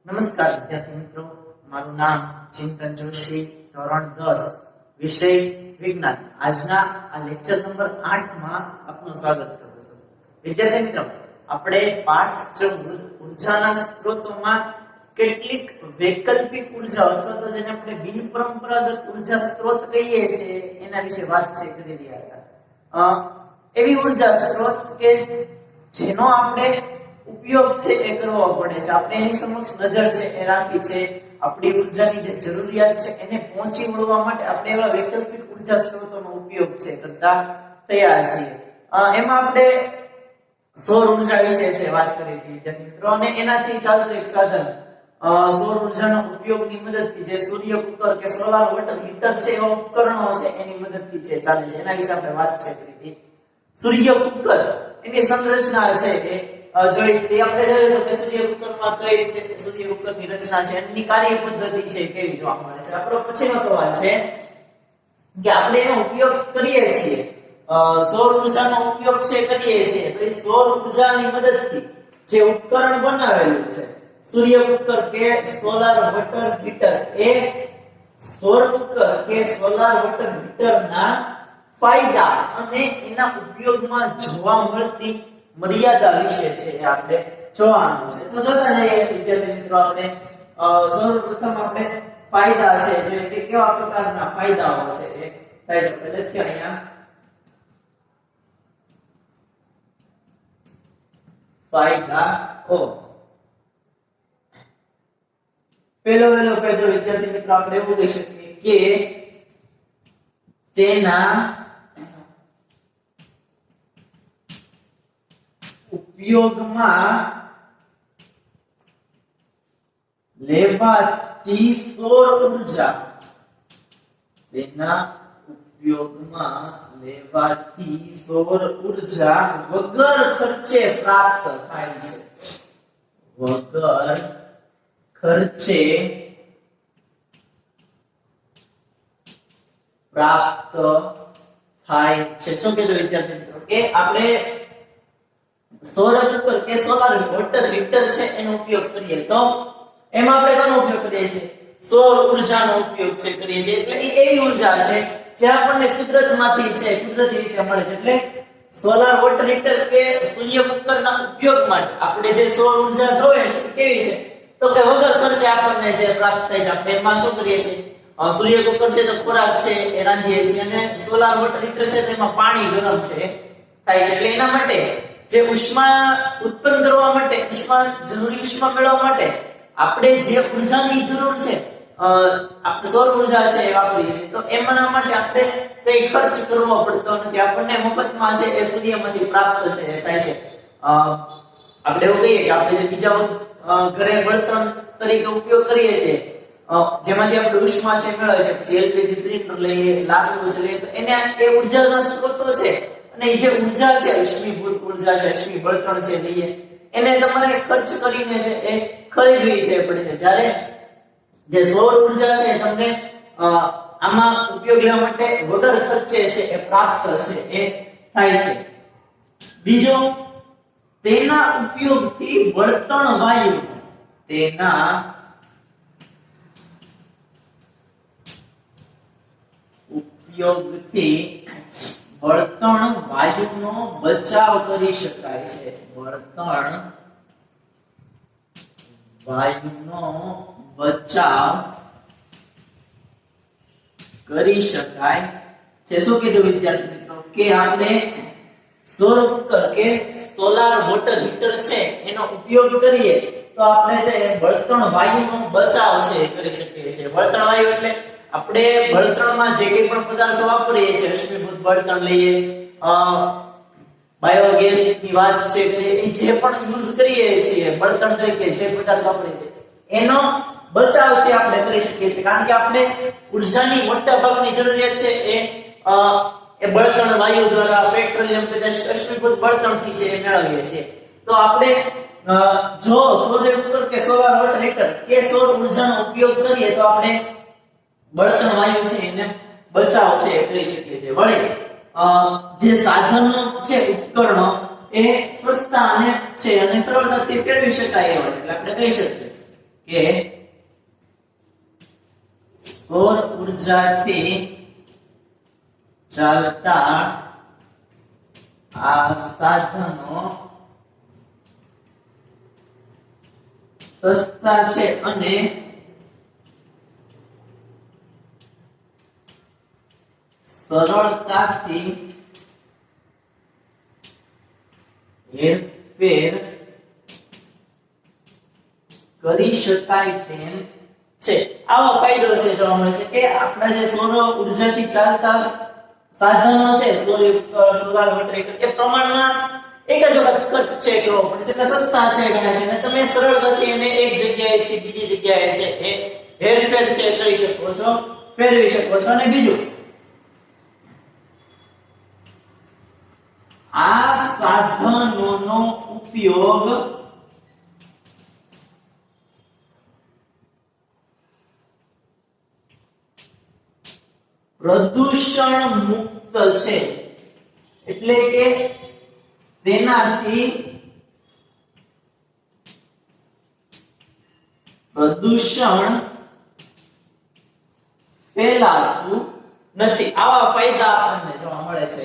નમસ્કાર વિદ્યાર્થી મિત્રો, મારું નામ ચિંતન જોશી, ધોરણ 10, વિષય વિજ્ઞાન. આજના આ લેક્ચર નંબર 8 માં આપનું સ્વાગત કરું છું. વિદ્યાર્થી મિત્રો, આપણે પાઠ 14 ઉર્જાના સ્ત્રોતોમાં કેટલીક વૈકલ્પિક ઉર્જા અથવા તો જેને આપણે બિનપરંપરાગત ઉર્જા સ્ત્રોત કહીએ છીએ એના વિશે વાતચીત કરી રહ્યા હતા. એવી ઉર્જા સ્ત્રોત કે જેનો આપણે ઉપયોગ છે એ કરવો પડે છે, આપણે એની સમક્ષ નજર છે એ રાખી છે, આપણી ઉર્જાની જે જરૂરિયાત છે એને પહોંચી વળવા માટે આપણે એવા વૈકલ્પિક ઉર્જા સ્ત્રોતોનો ઉપયોગ છે કરતા થયા છીએ. એમાં આપણે સૌર ઉર્જા વિશે છે વાત કરી હતી વિદ્યાર્થી મિત્રો, અને એનાથી ચાલતું એક સાધન સૌર ઉર્જાના ઉપયોગની મદદથી જે સૂર્ય કુકર કે સોલાર વોટર હીટર છે એવા ઉપકરણો છે એની મદદથી છે ચાલે છે. એના વિશે આપણે વાત છે કરી હતી. સૂર્ય કુકર એની સંરચના છે એ જોઈ તે આપણે જોયું કે સૂર્ય કુકરમાં કઈ રીતે સૂર્ય કુકરની રચના છે, એની કાર્ય પદ્ધતિ છે કેવી જોવા મળે છે. આપણો પછીનો સવાલ છે કે આપણે એનો ઉપયોગ કરીએ છીએ, સૌર ઉર્જાનો ઉપયોગ છે કરીએ છીએ, તો એ સૌર ઉર્જાની મદદથી જે ઉપકરણ બનાવેલું છે સૂર્ય કુકર કે સોલાર વોટર હીટર, એ સૌર કુકર કે સોલાર વોટર હીટરના ફાયદા અને એના ઉપયોગમાં જોવા મળતી મર્યાદા વિશે છે આપણે જોવાનું છે. તો જોતા જઈએ વિદ્યાર્થી મિત્રો, આપણે સૌપ્રથમ આપણે ફાયદા છે જે કે કેવા પ્રકારના ફાયદાઓ છે એ થાય છે. આપણે લખીએ અહીંયા ફાયદાઓ. પહેલો ફાયદો વિદ્યાર્થી મિત્રો આપણે એવું કહી શકીએ કે તેના ઉપયોગમાં લેવાતી સૌર ઉર્જા, તેના ઉપયોગમાં લેવાતી સૌર ઉર્જા વગર ખર્ચે પ્રાપ્ત થાય છે. વગર ખર્ચે પ્રાપ્ત થાય છે. શું કીધું વિદ્યાર્થી મિત્રો કે આપણે સૌર કુકર કે સોલાર વોટર હીટર છે એનો ઉપયોગ કરીએ તો એમાં આપણે કોનો ઉપયોગ કરીએ છીએ? સૌર ઉર્જાનો ઉપયોગ છે કરીએ છીએ. એટલે એ એવી ઉર્જા છે જે આપણને કુદરતમાંથી છે, કુદરતી રીતે મળે છે. એટલે સોલાર વોટર હીટર કે સૂર્ય કુકરના ઉપયોગ માટે આપણે જે સૌર ઉર્જા જોઈએ છે કેવી છે તો કે વગર ખર્ચે આપણને જે પ્રાપ્ત થાય છે. આપણે એમાં શું કરીએ છીએ? સૂર્ય કુકર છે તો ખોરાક છે એ રાંધીએ છીએ, અને સોલાર વોટર હીટર છે તો એમાં પાણી ગરમ છે થાય છે. એટલે એના માટે જે ઉષ્મા ઉત્પન્ન કરવા માટે, જરૂરી ઉષ્મા મેળવવા માટે આપણે જે ઉર્જાની જરૂર છે આપણે સૌર ઉર્જા છે એ વાપરીએ છીએ. તો એમના માટે આપણે કઈ ખર્ચ કરવો પડતો નથી, આપણને મફતમાં છે એ સૂર્યમાંથી પ્રાપ્ત છે થાય છે. આપણે એવું કહીએ કે આપણે જે બીજા ઘરે બળતણ તરીકે ઉપયોગ કરીએ છીએ, જેમાંથી આપણે ઉષ્મા છે મેળવે છે, પછી એલપીજી સિલિન્ડર લઈએ, લાકડું છે લઈએ, તો એને એ ઉર્જાના સ્ત્રોતો છે અને જે ઉર્જા છે અશ્મિભૂત ઉર્જા છે, અશ્મિ બળતણ છે લઈએ, એને તમારે ખર્ચ કરીને છે એ ખરીદવી છે પડે છે. જ્યારે જે સૌર ઉર્જા છે તમને આમાં ઉપયોગ લેવા માટે વગર ખર્ચે છે એ પ્રાપ્ત છે એ થાય છે. બીજો, તેના ઉપયોગથી બળતણ વાયુ, તેના ઉપયોગથી બળતણ વાયુનો બચાવ કરી શકાય છે. બળતણ વાયુનો બચાવ કરી શકાય છે. શું કીધું વિદ્યાર્થી મિત્રો કે આપણે સૌર કુકર કે સોલાર વોટર હીટર છે એનો ઉપયોગ કરીએ તો આપણે છે બળતણ વાયુનો બચાવ છે કરી શકીએ છીએ. બળતણ વાયુ એટલે આપણે બળતણમાં જે કંઈ પણ પદાર્થો વાપરીએ છીએ, અશ્મિભૂત બળતણ લઈએ, બાયોગેસ ની વાત છે કે એ જે પણ યુઝ કરીએ છીએ બળતણ તરીકે જે પદાર્થ વાપરીએ છીએ એનો બચાવ છે આપણે કરી શકીએ છીએ. કારણ કે આપણે ઉર્જાની મોટા ભાગની જરૂરિયાત છે એ બળતણ વાયુ દ્વારા, પેટ્રોલિયમ પેદાશ અશ્મિભૂત બળતણથી છે એ મેળવીએ છીએ. તો આપણે જો સૌર કુકર કે સોલાર વોટર હીટર કે સૌર ઉર્જાનો ઉપયોગ કરીએ તો આપણે બળતણ વાયુ છે એને બચાવ છે કરી શકીએ છીએ. વળી જે સાધનો છે, ઉપકરણો એ સસ્તા અને છે અને સરળતાથી ફેરવી શકાય એવા, એટલે આપણે કહી શકીએ કે સૌર ઉર્જાથી ચાલતા આ સાધનો સસ્તા છે અને સરળતાથી હેરફેર કરી શકાય તેમ છે. આવો ફાયદો છે જોવા મળે છે કે આપણા જે સૌર ઉર્જાથી ચાલતા સાધનો છે, સોલાર વોટર હીટર, એ પ્રમાણમાં એક જ વખત ખર્ચ છે કરવો પડે છે, એટલે સસ્તા છે ગણાય છે, અને તમે સરળતાથી એને એક જગ્યાએથી બીજી જગ્યાએ છે એ હેરફેર છે કરી શકો છો, ફેરવી શકો છો. અને બીજું, આ સાધનોનો ઉપયોગ પ્રદૂષણ મુક્ત છે, એટલે કે તેનાથી પ્રદૂષણ ફેલાતું નથી. આવા ફાયદા આપણને જોવા મળે છે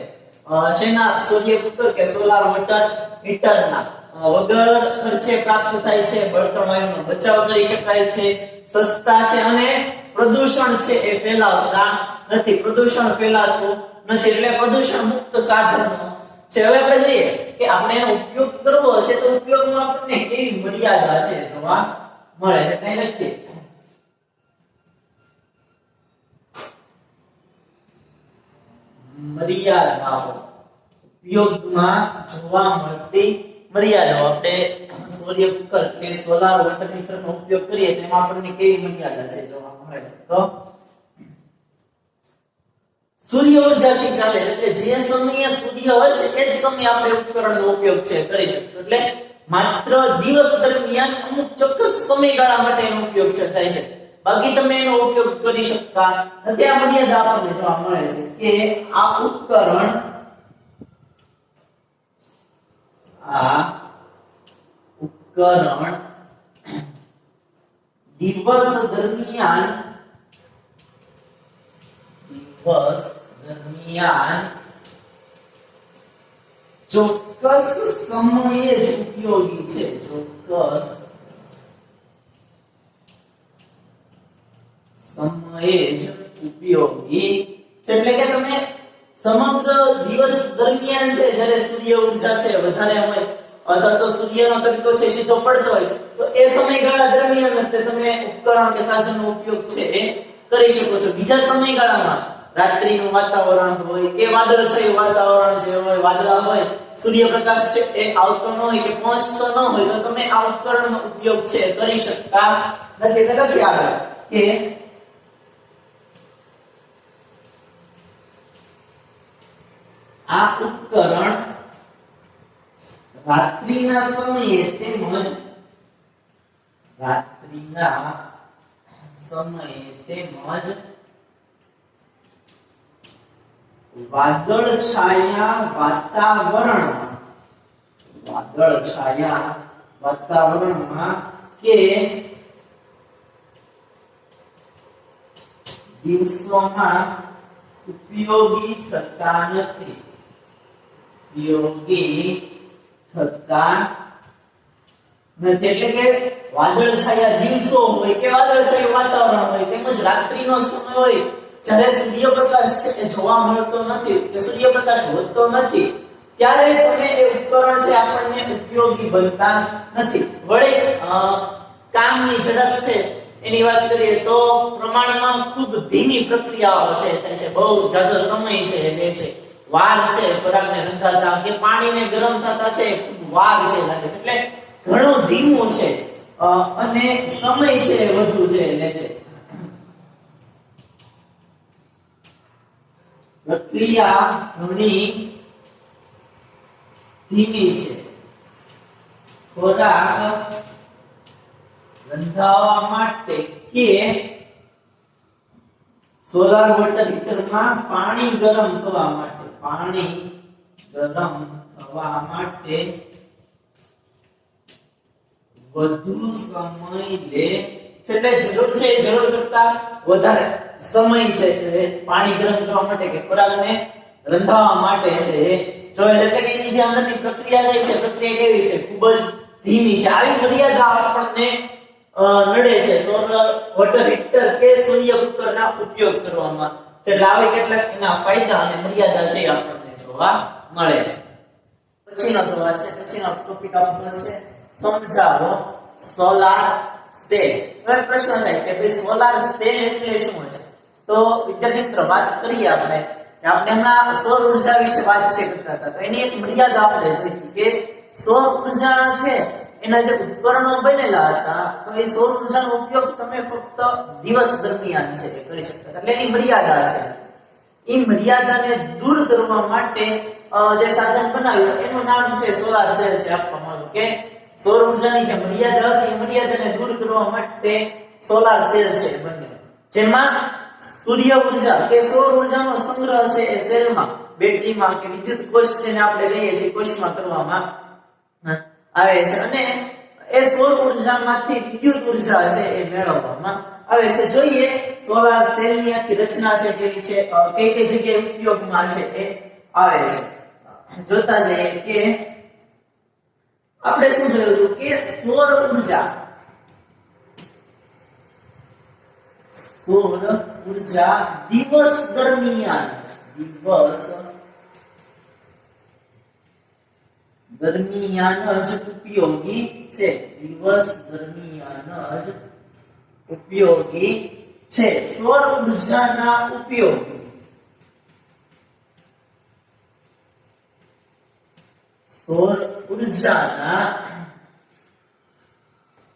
શેના? સૂર્ય કુકર કે સોલાર વોટર હીટરના. વગર ખર્ચે પ્રાપ્ત થાય છે, બળતણ વાયુનો બચાવ કરી શકાય છે, સસ્તા છે અને પ્રદૂષણ છે એ ફેલાવતા નથી, પ્રદૂષણ ફેલાતું નથી, એટલે પ્રદૂષણ મુક્ત સાધનો છે. હવે આપણે જોઈએ કે આપણે એનો ઉપયોગ કરવો હશે તો ઉપયોગમાં આપણને કેવી મર્યાદા છે જોવા મળે છે. કઈ લખીએ, મર્યાદાઓ, ઉપયોગમાં જોવા મળતી મર્યાદાઓ. આપણે સૂર્ય કુકર કે સોલાર વોટર હીટરનો ઉપયોગ કરીએ તો એમાં આપણને કેવી મર્યાદા છે જોવા મળે છે. તો સૂર્ય ઉર્જાથી ચાલે છે, એટલે જે સમયે સૂર્ય હશે એ જ સમયે આપણે ઉપકરણનો ઉપયોગ છે કરી શકીશું. એટલે માત્ર દિવસ દરમિયાન અમુક ચોક્કસ સમયગાળા માટે એનો ઉપયોગ છે થાય છે, બાકી તમે એનો ઉપયોગ કરી શકતા નથી. આ મર્યાદા આપણને જોવા મળે છે કે આ ઉપકરણ દિવસ દરમિયાન ચોક્કસ સમયે જ ઉપયોગી છે, ચોક્કસ સમયે જ ઉપયોગી છે. એટલે કે તમે સમગ્ર દિવસ દરમિયાન છે જ્યારે સૂર્ય ઉર્જા છે વધારે હોય અથવા તો સૂર્યનો તડકો છે સીધો પડતો હોય તો એ સમયગાળા દરમિયાન જ તમે ઉપકરણ કે સાધનનો ઉપયોગ છે એ કરી શકો છો. બીજા સમયગાળામાં રાત્રિનું વાતાવરણ હોય કે વાદળછાયું વાતાવરણ છે હોય, વાદળા હોય, સૂર્યપ્રકાશ છે એ આવતો ન હોય કે પહોંચતો ન હોય તો તમે આ ઉપકરણનો ઉપયોગ છે કરી શકતા નથી. એટલે લખી આગળ કે આ ઉપકરણ રાત્રિના સમયે તેમજ વાદળછાયા વાતાવરણમાં કે દિવસોમાં ઉપયોગી થતા નથી. એટલે કે વાદળછાયા દિવસો હોય કે વાદળછાયું વાતાવરણ હોય તેમજ રાત્રિનો સમય હોય જ્યારે સૂર્યપ્રકાશ છે એ જોવા મળતો નથી કે સૂર્યપ્રકાશ હોતો નથી ત્યારે તમે એ ઉપકરણ છે આપણને ઉપયોગી બનતા નથી. વળી કામની ઝડપ છે એની વાત કરીએ તો પ્રમાણમાં ખૂબ ધીમી પ્રક્રિયાઓ છે થાય છે, બહુ જાજો સમય છે લે છે, વાર છે ખોરાકને રંધાતા કે પાણીને ગરમ થતા છે ખૂબ વાર છે લાગે છે, એટલે ઘણું ધીમું છે અને સમય છે વધુ છે લે છે. પ્રક્રિયા ઘણી ધીમી છે. ખોરાક રંધાવા માટે કે સોલાર વોટર હીટરમાં પાણી ગરમ થવા માટે વધુ સમય લે છે, એટલે જરૂર છે જરૂર કરતા વધારે સમય છે પાણી ગરમ કરવા માટે કે ખોરાકને રંધાવા માટે છે જો એટલે કે એની જે અંદરની પ્રક્રિયા છે પ્રક્રિયા કેવી છે ખૂબ જ ધીમી છે. આવી મર્યાદા આપણને નડે છે સોલર વોટર હીટર કે સૂર્ય કુકરના ઉપયોગ કરવામાં. એટલે આવી કેટલાક એના ફાયદા અને મર્યાદા છે આપણને જોવા મળે છે. પછીનો સવાલ છે, પછીનો ટોપિક આપણો છે સમજાવો સોલાર સેલ. હવે પ્રશ્ન થાય કે ભાઈ સોલાર સેલ એટલે શું છે? તો વિદ્યાર્થી મિત્રો વાત કરીએ આપણે કે આપણે હમણાં સૌર ઉર્જા વિશે વાત કરતા હતા. તો એની એક મર્યાદા આપણે જોઈ કે સૌર ઉર્જા છે એના જે ઉપકરણો બનેલા હતા તો એ સૌર ઉર્જાનો ઉપયોગ તમે ફક્ત દિવસ દરમિયાન છે કરી શકતા. એટલે એની મર્યાદા છે. એ મર્યાદાને દૂર કરવા માટે જે સાધન બનાવ્યું એનું નામ છે સોલાર સેલ છે આપવામાં આવ્યું કે સૌર ઉર્જાની જે મર્યાદા હતી એ મર્યાદાને દૂર કરવા માટે સોલાર સેલ છે બન્યો, જેમાં સૂર્ય ઉર્જા કે સૌર ઉર્જાનો સંગ્રહ છે એ સેલમાં બેટરીમાં કે વિદ્યુત કોષ છે ને આપણે કહીએ છીએ કોષમાં કરવામાં આવે છે અને એ સૌર ઉર્જામાંથી વિદ્યુત ઉર્જા છે એ મેળવવામાં આવે છે. જોઈએ સોલાર સેલની આખી રચના છે કેવી છે, કઈ કઈ જગ્યાએ ઉપયોગમાં છે એ આવે છે. જોતા જઈએ કે આપણે શું જોયું કે સૌર ઉર્જા દિવસ દરમિયાન જ ઉપયોગી છે. દિવસ દરમિયાન જ ઉપયોગી છે. સૌર ઉર્જાના ઉપયોગી સૌર ઉર્જાના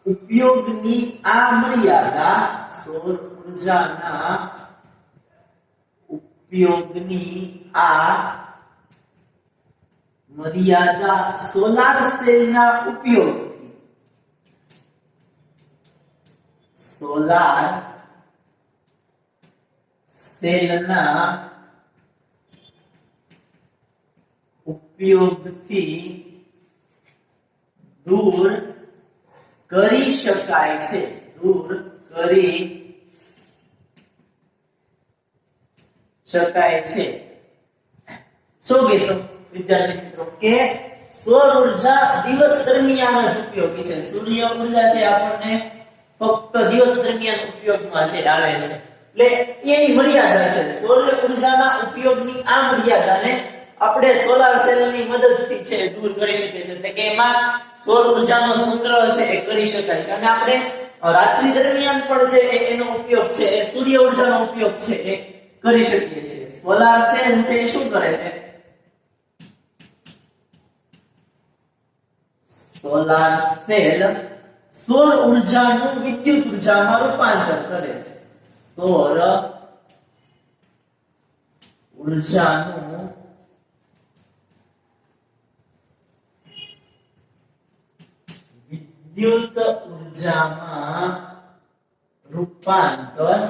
ઉપયોગની આ મર્યાદા સૌર ઉર્જાના ઉપયોગની આ મર્યાદા સોલાર સેલના ઉપયોગથી સોલાર સેલના ઉપયોગથી દૂર કરી શકાય છે. દૂર કરી શકાય છે. શું કીધું વિદ્યાર્થી મિત્રો કે સૌર ઉર્જા દિવસ દરમિયાન જ ઉપયોગી છે. સૂર્ય ઉર્જા છે આપણને ફક્ત દિવસ દરમિયાન ઉપયોગમાં છે આવે છે. એટલે એની મર્યાદા છે. સૌર ઉર્જાના ઉપયોગની આ મર્યાદાને આપણે સોલાર સેલની મદદથી છે દૂર કરી શકીએ છીએ. એટલે કે એમાં સૌર ઉર્જાનો સંગ્રહ છે એ કરી શકાય છે અને આપણે રાત્રિ દરમિયાન પણ છે એનો ઉપયોગ છે એ સૂર્ય ઉર્જાનો ઉપયોગ છે એ કરી શકીએ છીએ. સોલાર સેલ છે એ શું કરે છે? સોલાર સેલ સૌર ઉર્જાનું વિદ્યુત ઉર્જામાં રૂપાંતર કરે છે. સૌર ઉર્જાનું વિદ્યુત ઉર્જામાં રૂપાંતર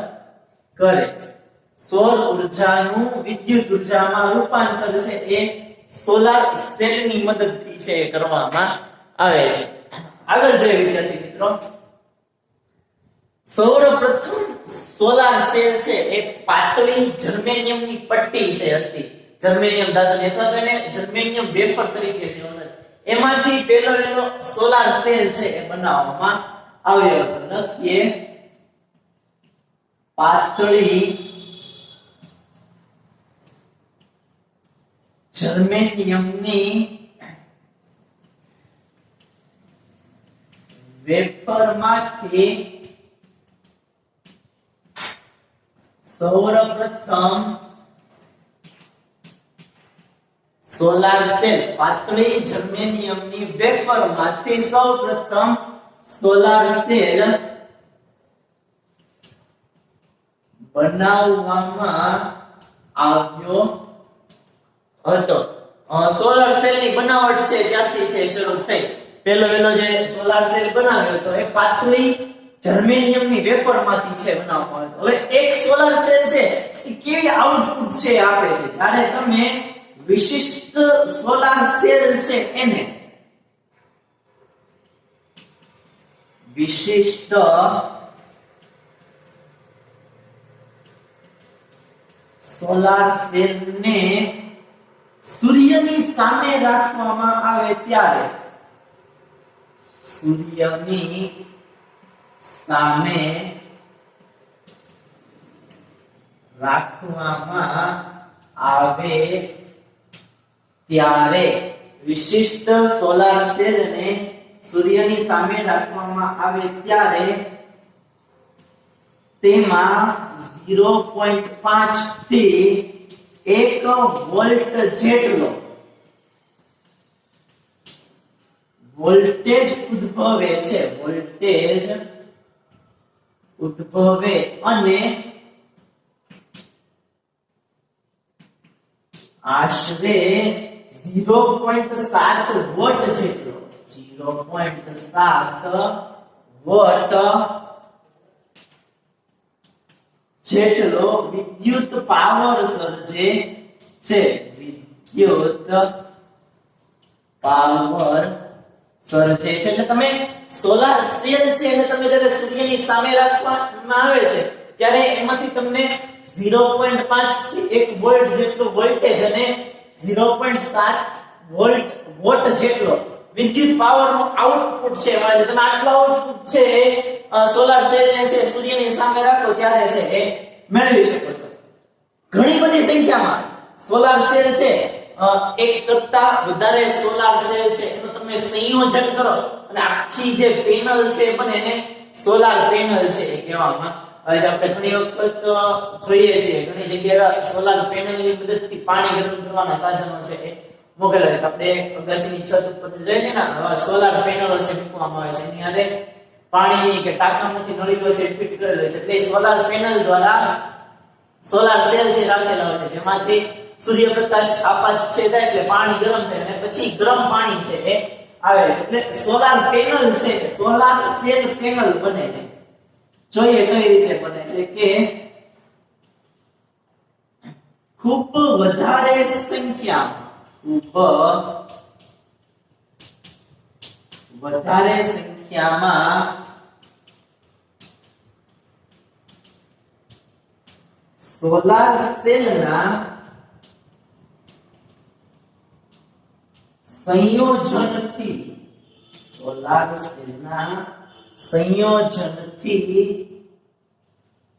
કરે છે. સૌર ઉર્જાનું વિદ્યુત ઉર્જામાં રૂપાંતર છે એ સોલાર સેલની મદદથી છે કરવામાં આવે છે. આગળ જોઈએ વિદ્યાર્થી મિત્રો, સૌપ્રથમ સોલાર સેલ છે એ પાતળી જર્મેનિયમની પટ્ટી છે હતી. જર્મેનિયમ ધાતુની અથવા તો એને જર્મેનિયમ વેફર તરીકે છે એમાંથી પહેલો એનો સોલાર સેલ છે એ બનાવવામાં આવ્યો હતો. લખીએ પાતળી જર્મેનિયમની વેફરમાંથી સૌપ્રથમ સોલાર સેલ પાતળી જર્મેનિયમની વેફરમાંથી સૌપ્રથમ સોલાર સેલ બનાવવામાં આવ્યો હતો. સોલાર સેલની બનાવટ છે ત્યારથી છે શરૂ થઈ. પહેલો જે સોલાર સેલ બનાવ્યો હતો એ પાતળી જર્મેનિયમની વેફરમાંથી છે બનાવવામાં આવ્યો. હવે એક સોલાર સેલ છે એ કેવી આઉટપુટ છે આપે છે જ્યારે તમે વિશિષ્ટ સોલાર સેલ છે એને વિશિષ્ટ સોલાર સેલ ને સૂર્યની સામે રાખવામાં આવે ત્યારે સૂર્યની સામે રાખવામાં આવે ત્યારે વિશિષ્ટ સોલાર સેલને સૂર્યની સામે રાખવામાં આવે ત્યારે તેમાં 0.5 થી 1 વોલ્ટ જેટલો વોલ્ટેજ ઉદ્ભવે છે અને આશરે 0.7 વોટ જેટલો 0.7 વોટ જેટલો વિદ્યુત પાવર સર્જે છે એટલે તમે સોલાર સેલ છે એટલે તમે જ્યારે સૂર્યની સામે રાખવામાં આવે છે ત્યારે એમાંથી તમને 0.5 થી 1 વોલ્ટ જેટલો વોલ્ટેજ અને 0.7 વોટ જેટલો વિદ્યુત પાવર નું આઉટપુટ છે એટલે તમે આટલું આઉટપુટ છે સોલાર સેલ ને છે સૂર્યની સામે રાખો ત્યારે છે એ મેળવી શકો છો. ઘણી બધી સંખ્યામાં સોલાર સેલ છે એક કરતા વધારે સોલાર સેલ છે એનું તમે સંયોજન કરો અને આખી જે પેનલ છે પણ એને સોલાર પેનલ છે કહેવામાં આવે છે. આપણે ઘણી વખત જોઈએ છીએ ઘણી જગ્યાએ સોલાર પેનલની મદદથી પાણી ગરમ કરવાના સાધનો છે એ મોકલેલા છે. આપણે અગાસીની છત ઉપર જોઈએ છે ને સોલાર પેનલો છે મૂકવામાં આવે છે એની અંદર પાણીની કે ટાંકામાંથી નળીઓ છે ફિટ કરેલો છે એટલે સોલાર પેનલ દ્વારા સોલાર સેલ છે રાખેલા હોય છે જેમાંથી સૂર્યપ્રકાશ આપાત છે થાય એટલે પાણી ગરમ થાય અને પછી ગરમ પાણી છે એ આવે છે એટલે સોલાર પેનલ છે સોલાર સેલ પેનલ બને છે. જોઈએ કઈ રીતે બને છે કે ખૂબ વધારે સંખ્યામાં સોલાર સેલના સંયોજનથી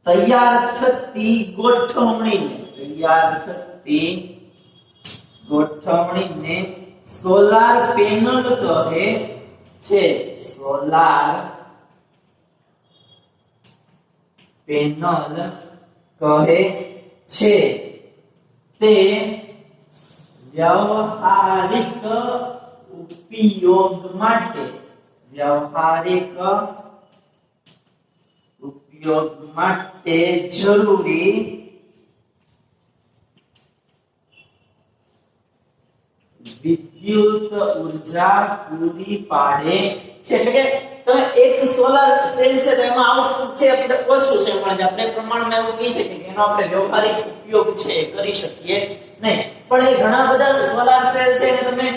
તૈયાર થતી ગોઠવણીને સોલાર પેનલ કહે છે. સોલાર પેનલ કહે છે. તે વ્યવહારિક ઉપયોગ માટે જરૂરી વિદ્યુત ઉર્જા પૂરી પાડે છે. એટલે કે તમે એક સોલાર સેલ છે તો એમાં આઉટપુટ છે આપણે ઓછું છે પણ આપણે પ્રમાણમાં એવું કહી શકીએ કે એનો આપણે વ્યવહારિક ઉપયોગ છે કરી શકીએ નહીં. પણ એ ઘણા બધા સોલાર સેલ છે અને તમે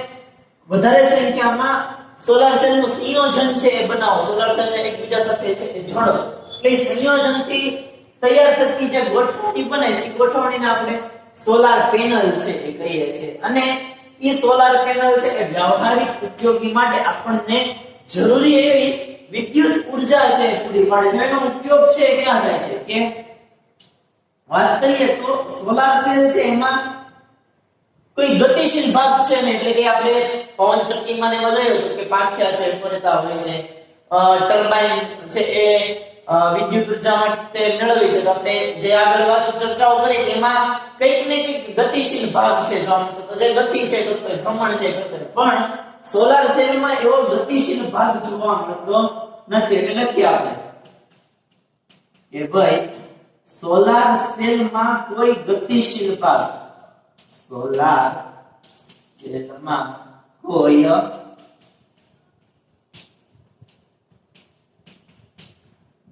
વધારે સંખ્યામાં સોલાર સેલ નું સંયોજન છે એ બનાવો સોલાર સેલ ને એકબીજા સાથે છે એ જોડો એટલે સંયોજનથી તૈયાર થતી જે ગોઠવણી બને છે ગોઠવણીને આપણે સોલાર પેનલ છે એ કહીએ છીએ અને એ સોલાર પેનલ છે એ વ્યવહારિક ઉપયોગી માટે આપણને જરૂરી એવી વિદ્યુત ઉર્જા છે પૂરી પાડે છે. એનો ઉપયોગ છે ક્યાં થાય છે કે વાત કરીએ તો સોલાર સેલ છે એમાં કોઈ ગતિશીલ ભાગ છે ને એટલે કે આપણે પવન ચક્કીમાં ને એમાં જોયું કે પાંખિયા છે ફરતા હોય છે ટર્બાઇન છે એ વિદ્યુત ઉર્જા માટે મેળવી છે તો આપણે જે આગળ વાત ચર્ચાઓ કરી તેમાં કંઈક ને કંઈક ગતિશીલ ભાગ છે જો તો જે ગતિ છે કરતો ભ્રમણ છે કરતો પણ સોલાર સેલમાં એવો ગતિશીલ ભાગ જોવા મળતો નથી. એટલે લખી આપણે કે ભાઈ સોલાર સેલમાં કોઈ ગતિશીલ ભાગ સોલાર સેલમાં કોઈ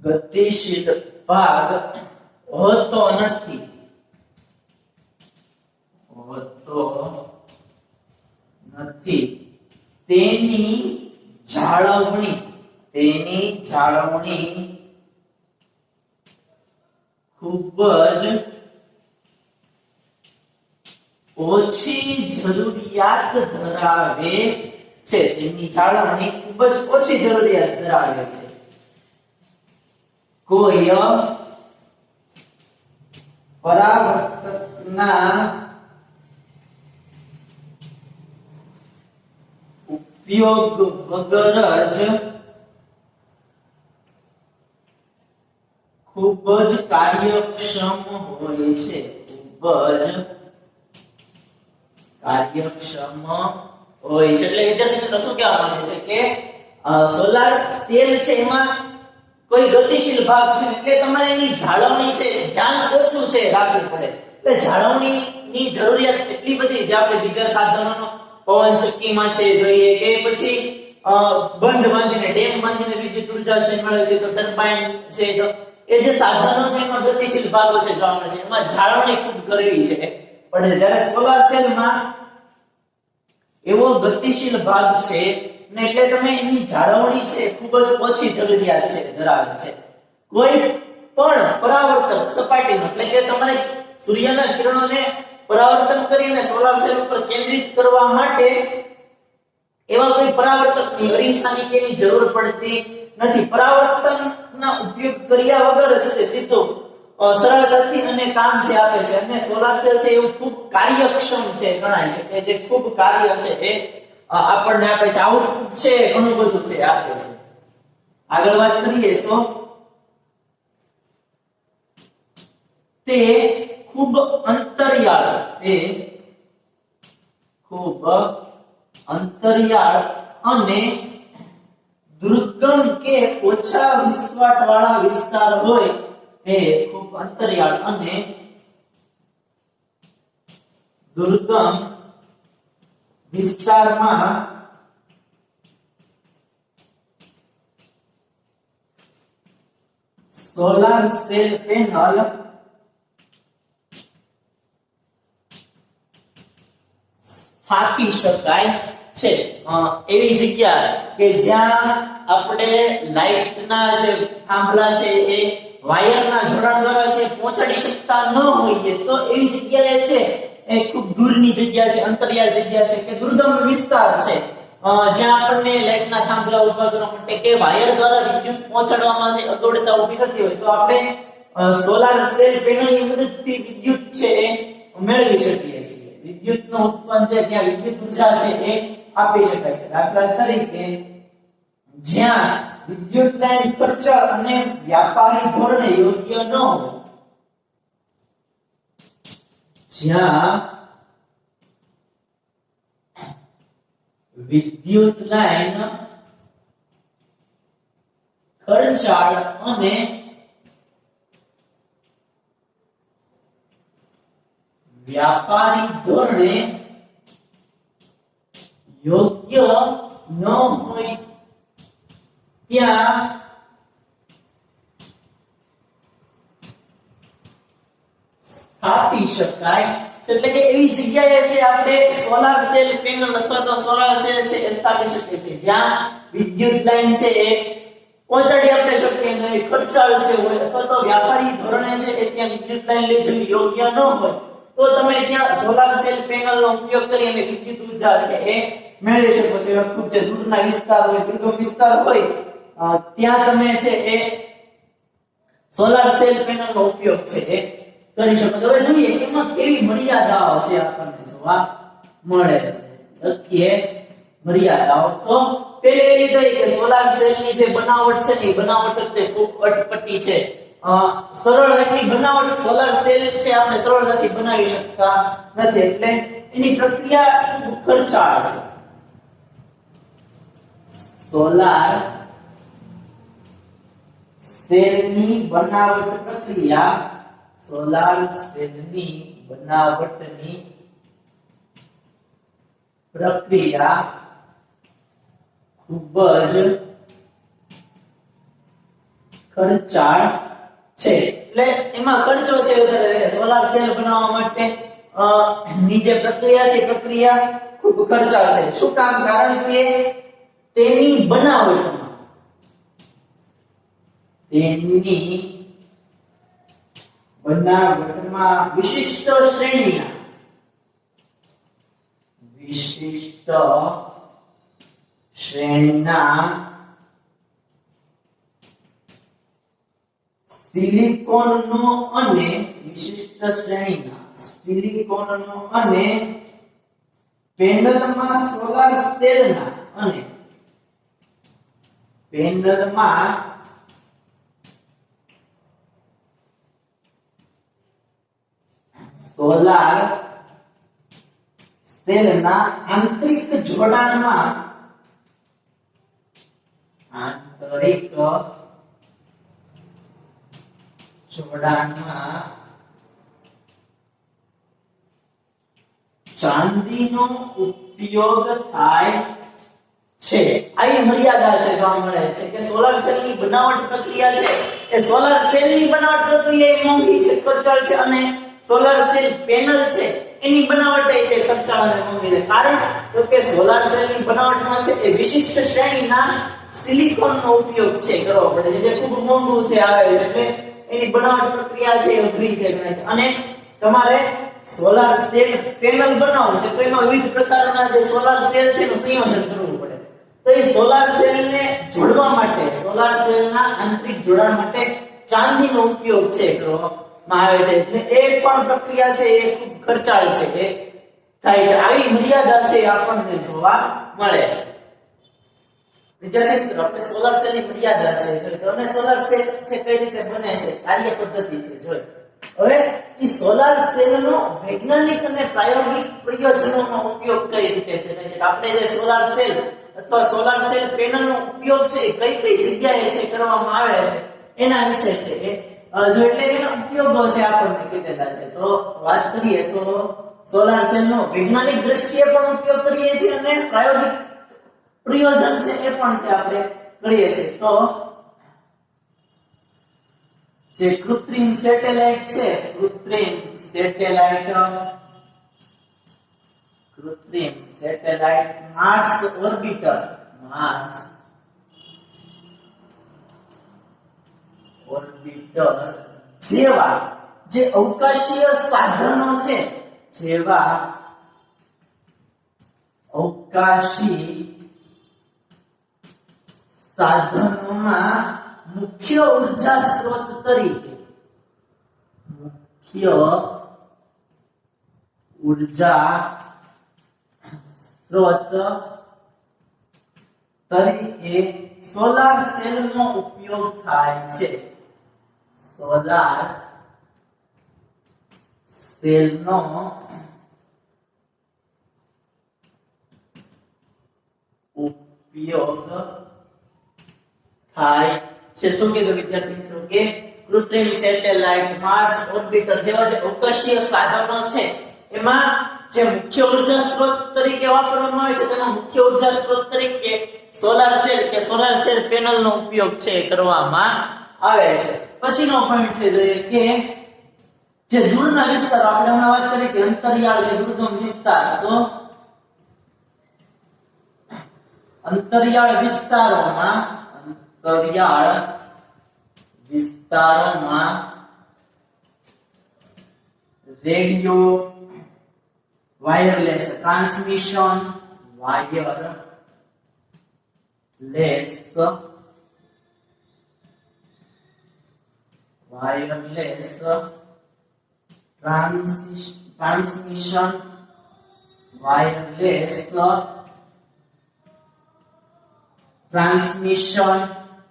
ગતિશીલ ભાગ હોતો નથી તેની જાળવણી તેની જાળવણી ખૂબ જ ઓછી જરૂરિયાત ધરાવે છે. તેની જાળવણી ખૂબ જ ઓછી જરૂરિયાત ધરાવે છે. કોઈ પરાવર્તકના ઉપયોગ વગર જ ખૂબ જ કાર્યક્ષમ હોય છે. ખૂબ જ કાર્યક્ષમ હોય છે. એટલે વિદ્યાર્થી મિત્રો શું કહેવા માંગે છે કે સોલાર સેલ છે એમાં કોઈ ગતિશીલ ભાગ છે એટલે તમારે એની જાળવણી છે ધ્યાન ઓછું છે રાખવું પડે. એટલે જાળવણીની જરૂરિયાત એટલી બધી જે આપણે બીજા સાધનોનો પવન ચક્કીમાં છે જોઈએ કે પછી બંધ બાંધીને ડેમ બાંધીને વિદ્યુત ઉર્જા છે મળે છે તો ટર્બાઇન છે તો એ જે સાધનો છે એમાં ગતિશીલ ભાગો છે જોવા મળે છે એમાં જાળવણી ખૂબ કરવી છે પડે. જ્યારે સોલાર સેલમાં એવો ગતિશીલ ભાગ છે ને એટલે તમે એની જાળવણી છે ખૂબ જ ઓછી જરૂરિયાત છે ધરાવે છે. કોઈ પણ પરાવર્તક સપાટીનો એટલે કે તમારે સૂર્યના કિરણોને પરાવર્તન કરીને સોલાર સેલ ઉપર કેન્દ્રિત કરવા માટે એવા કોઈ પરાવર્તકની અરીસાની કે એની જરૂર પડતી નથી. પરાવર્તનના ઉપયોગ કર્યા વગર જ તે સીધો સરળતાથી અને કામ છે આપે છે અને સોલાર સેલ છે એવું ખૂબ કાર્યક્ષમ છે ગણાય છે કે જે ખૂબ કાર્ય છે એ આપણને આપે છે. આઉટપુટ છે ઘણું બધું છે આપે છે. આગળ વાત કરીએ તો તે ખૂબ અંતરિયાળ અને દુર્ગમ કે ઓછા વિસ્વાટ વાળા વિસ્તાર હોય તે ખૂબ અંતરિયાળ અને દુર્ગમ વિસ્તારમાં સોલાર સેલ પેનલ સ્થાપી શકાય છે. એવી જગ્યા કે જ્યાં આપણે લાઇટના જે થાંભલા છે એ વાયરના જોડાણ દ્વારા છે પહોંચાડી શકતા ન હોઈએ તો એવી જગ્યાએ છે એ ખૂબ દૂરની જગ્યા છે, અંતરિયાળ જગ્યા છે કે દુર્ગમ વિસ્તાર છે જ્યાં આપણને લાઇટના થાંભલા ઉભા કરવા માટે કે વાયર દ્વારા વિદ્યુત પહોંચાડવામાં છે અગવડતા ઊભી થતી હોય તો આપણે સોલાર સેલ પેનલની મદદથી વિદ્યુત છે એ મેળવી શકીએ છીએ. વિદ્યુતનો ઉત્પન્ન છે ત્યાં વિદ્યુત ઉર્જા છે એ આપી શકાય છે. દાખલા તરીકે જ્યાં વિદ્યુત લાઇન ખર્ચાળ અને વ્યાપારી ધોરણે યોગ્ય ન હોય, જ્યાં વિદ્યુત લાઇન ખર્ચાળ અને વ્યાપારી ધોરણે યોગ્ય ન હોય ત્યાં સ્થાપી શકાય છે. એટલે કે એવી જગ્યાએ છે આપણે સોલાર સેલ પેનલ અથવા તો સોલાર સેલ છે એ સ્થાપી શકીએ છીએ જ્યાં વિદ્યુત લાઇન છે એ પહોંચાડી આપણે શકીએ નહીં, ખર્ચાળ છે હોય અથવા તો વ્યાપારી ધોરણે છે એ ત્યાં વિદ્યુત લાઇન લઈ જવી યોગ્ય ન હોય તો તમે ત્યાં સોલાર સેલ પેનલનો ઉપયોગ કરી અને વિદ્યુત ઉર્જા છે એ મેળવી શકો છો. એવા ખૂબ જે દૂરના વિસ્તાર હોય, દુર્ગમ વિસ્તાર હોય ત્યાં તમે છે એ સોલાર સેલ પેનલનો ઉપયોગ છે એ કરી શકો છો. હવે જોઈએ એમાં કેવી મર્યાદાઓ છે આપણને જોવા મળે છે. લખીએ મર્યાદાઓ. તો પહેલી તો કે સોલાર સેલની જે બનાવટ છે ને એ બનાવટ તે ખૂબ અટપટી છે. સરળ એટલી બનાવટ સોલાર સેલ છે આપણે સરળતાથી બનાવી શકતા નથી એટલે એની પ્રક્રિયા ખૂબ ખર્ચાળ છે. સોલાર સેલની બનાવટ પ્રક્રિયા, સોલાર સેલની બનાવટની પ્રક્રિયા ખૂબ જ ખર્ચાળ છે. એટલે એમાં ખર્ચો છે વધારે. સોલાર સેલ બનાવવા માટે ની જે પ્રક્રિયા છે પ્રક્રિયા ખૂબ ખર્ચાળ છે. શું કામ? કારણ કે તેની બનાવટમાં તેની બનાવટમાં વિશિષ્ટ શ્રેણીના સિલિકોનનો અને પેનલમાં સોલાર સેલના આંતરિક જોડાણમાં ચાંદીનો ઉપયોગ થાય છે. આવી મર્યાદા છે જોવા મળે છે કે સોલાર સેલની બનાવટ પ્રક્રિયા છે એ સોલાર સેલની બનાવટ પ્રક્રિયા એ મોંઘી છે, ખર્ચાળ છે, અને સોલાર સેલ પેનલ છે એની બનાવટ એ તે ખર્ચાળ અને મોંઘી છે. કારણ તો કે સોલાર સેલની બનાવટમાં છે એ વિશિષ્ટ શ્રેણીના સિલિકોનનો ઉપયોગ છે કરવો પડે છે, જે ખૂબ મોંઘું છે આવે એટલે એની બનાવટ પ્રક્રિયા છે એ અઘરી છે ગણાય છે. અને તમારે સોલાર સેલ પેનલ બનાવવું છે તો એમાં વિવિધ પ્રકારના જે સોલાર સેલ છે એનું સંયોજન કરવું પડે. તો એ સોલાર સેલને જોડવા માટે, સોલાર સેલના આંતરિક જોડાણ માટે ચાંદીનો ઉપયોગ છે કરવામાં આવે છે. એટલે એ પણ પ્રક્રિયા છે એ ખૂબ ખર્ચાળ છે કે થાય છે. આવી મર્યાદા છે આપણને જોવા મળે છે. વિદ્યાર્થી મિત્રો, આપણે સોલાર સેલની મર્યાદા છે જોઈ. તમે સોલાર સેલ છે કઈ રીતે બને છે, કાર્ય પદ્ધતિ છે જોઈ. હવે ઈ સોલાર સેલનો વૈજ્ઞાનિક અને પ્રાયોગિક પ્રયોજનોનો ઉપયોગ કઈ રીતે છે થાય છે. આપણે જે સોલાર સેલ અથવા સોલાર સેલ પેનલનો ઉપયોગ છે કઈ કઈ જગ્યાએ છે કરવામાં આવે છે એના વિશે છે જો એટલે એના ઉપયોગો છે આપણને કીધેલા છે. તો વાત કરીએ તો સોલાર સેલનો વૈજ્ઞાનિક દ્રષ્ટિએ પણ ઉપયોગ કરીએ છીએ અને પ્રાયોગિક પ્રયોજન છે એ પણ છે આપણે કરીએ છીએ. તો જે કૃત્રિમ સેટેલાઇટ છે, કૃત્રિમ સેટેલાઇટ માર્સ ઓર્બિટર જેવા જે અવકાશીય સાધનો છે, જેવા અવકાશી સાધનોમાં મુખ્ય ઉર્જા સ્ત્રોત તરીકે સોલાર સેલનો ઉપયોગ થાય છે. સોલાર સેલનો ઉપયોગ થાય છે. શું કીધું વિદ્યાર્થી મિત્રો કે કૃત્રિમ સેટેલાઇટ, માર્સ ઓર્બિટર જેવા જે અવકાશીય સાધનો છે એમાં જે મુખ્ય ઉર્જા સ્ત્રોત તરીકે વાપરવામાં આવે છે તેમાં મુખ્ય ઉર્જા સ્ત્રોત તરીકે સોલાર સેલ કે સોલાર સેલ પેનલનો ઉપયોગ છે કરવામાં આવે છે. પછીનો પોઈન્ટ છે જોઈએ કે જે દૂરના વિસ્તારો, આપણે હમણાં વાત કરી કે અંતરિયાળ કે દુર્ગમ વિસ્તાર, તો અંતરિયાળ વિસ્તારોમાં radio wireless transmission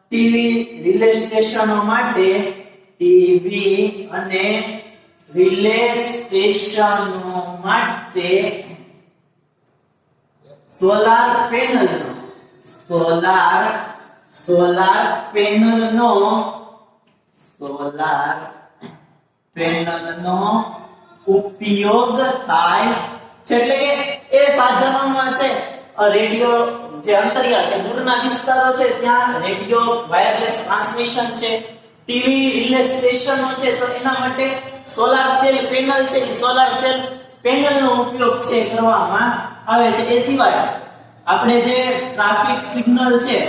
TV relay સ્ટેશનો માટે સોલાર પેનલનો ઉપયોગ થાય છે. એટલે કે એ સાધનોમાં છે રેડિયો, જે અંતરિયાળ કે દૂરના વિસ્તારો છે ત્યાં રેડિયો વાયરલેસ ટ્રાન્સમિશન છે, ટીવી રિલે સ્ટેશનો છે, તો એના માટે સોલાર સેલ પેનલ છે એ સોલાર સેલ પેનલનો ઉપયોગ છે કરવામાં આવે છે. એ સિવાય આપણે જે ટ્રાફિક સિગ્નલ છે,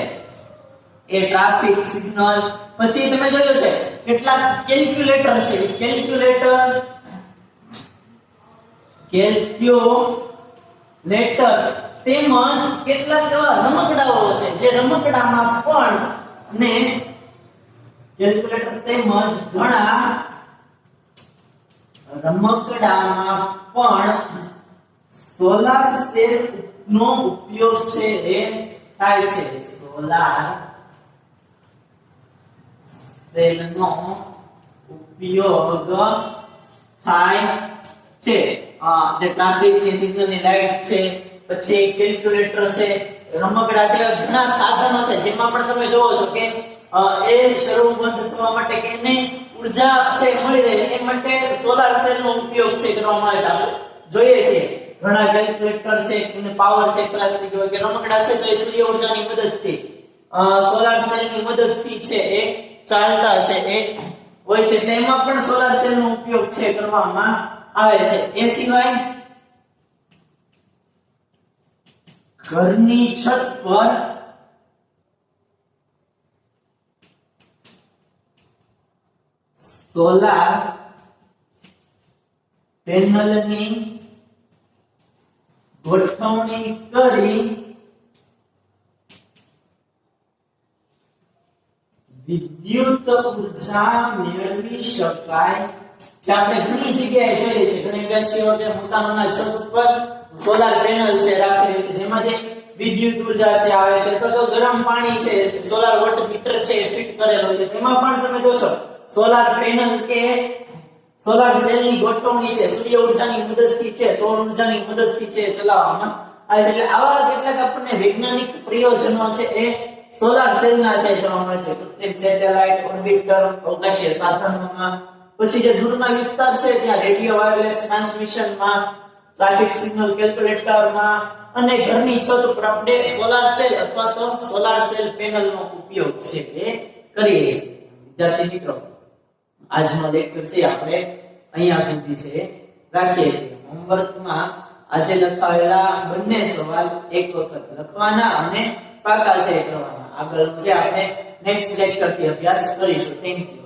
એ ટ્રાફિક સિગ્નલ. પછી તમે જોયું છે કેટલાક કેલ્ક્યુલેટર છે, કેલ્ક્યુલેટર તેમજ કેટલાક એવા રમકડાઓ છે જે રમકડામાં પણ અને કેલ્ક્યુલેટર તેમજ ઘણા રમકડામાં પણ સોલાર સેલ નો ઉપયોગ છે એ થાય છે. સોલાર સેલ નો ઉપયોગ થાય છે. જે ટ્રાફિક ની સિગ્નલ ની લાઈટ છે, પછી કેલ્ક્યુલેટર છે, રમકડા છે, ઘણા સાધનો છે જેમાં પણ તમે જોવો છો કે એ શરૂ બંધ થવા માટે કે એને ઉર્જા છે મળી રહે એ માટે સોલાર સેલ નો ઉપયોગ છે કરવામાં આવે છે. આપણે જોઈએ છીએ ઘણા કેલ્ક્યુલેટર છે અને પાવર છે પ્લાસ્ટિક હોય કે રમકડા છે તો એ સૂર્ય ઉર્જાની મદદથી સોલાર સેલ ની મદદથી છે એ ચાલતા છે એ હોય છે. તેમાં પણ સોલાર સેલ નો ઉપયોગ છે કરવામાં આવે છે. એ સિવાય ઘરની છત પર સોલાર પેનલની ગોઠવણી કરી વિદ્યુત ઉર્જા મેળવી શકાય છે. આપણે ઘણી જગ્યાએ જોઈએ છે, ઘણી વ્યવસાયો કે મકાનોના છત ઉપર સોલાર પેનલ છે રાખેલી છે જેમાંથી વિદ્યુત ઉર્જા છે આવે છે. તો ગરમ પાણી છે, સોલાર વોટર હીટર છે ફિટ કરેલો છે. તેમાં પણ તમે જોશો સોલાર પેનલ કે સોલાર સેલની ગોઠવણી છે સૂર્ય ઉર્જાની મદદથી છે, સૌર ઉર્જાની મદદથી છે ચલાવવામાં આવે છે. એટલે આવા કેટલાક આપણને વૈજ્ઞાનિક પ્રયોજનો છે એ સોલાર સેલના છે જોવા મળે છે. કૃત્રિમ સેટેલાઇટ, ઓર્બિટર, અવકાશીય સાધનોમાં, પછી જે દૂરના વિસ્તાર છે ત્યાં રેડિયો વાયરલેસ ટ્રાન્સમિશનમાં, ટ્રાફિક સિગ્નલ કેલ્ક્યુલેટરમાં અને ઘરની છત ઉપર આપણે સોલાર સેલ અથવા તો સોલાર સેલ પેનલનો ઉપયોગ છે એ કરીએ છીએ. વિદ્યાર્થી મિત્રો, આજનો લેક્ચર છે આપણે અહીંયા સુધી છે રાખીએ છીએ. હોમવર્કમાં આજે લખાવેલા બંને સવાલ એક વખત લખવાના અને પાકા છે કરવાના. આગળ જે આપણે નેક્સ્ટ લેક્ચર થી અભ્યાસ કરીશું. Thank you.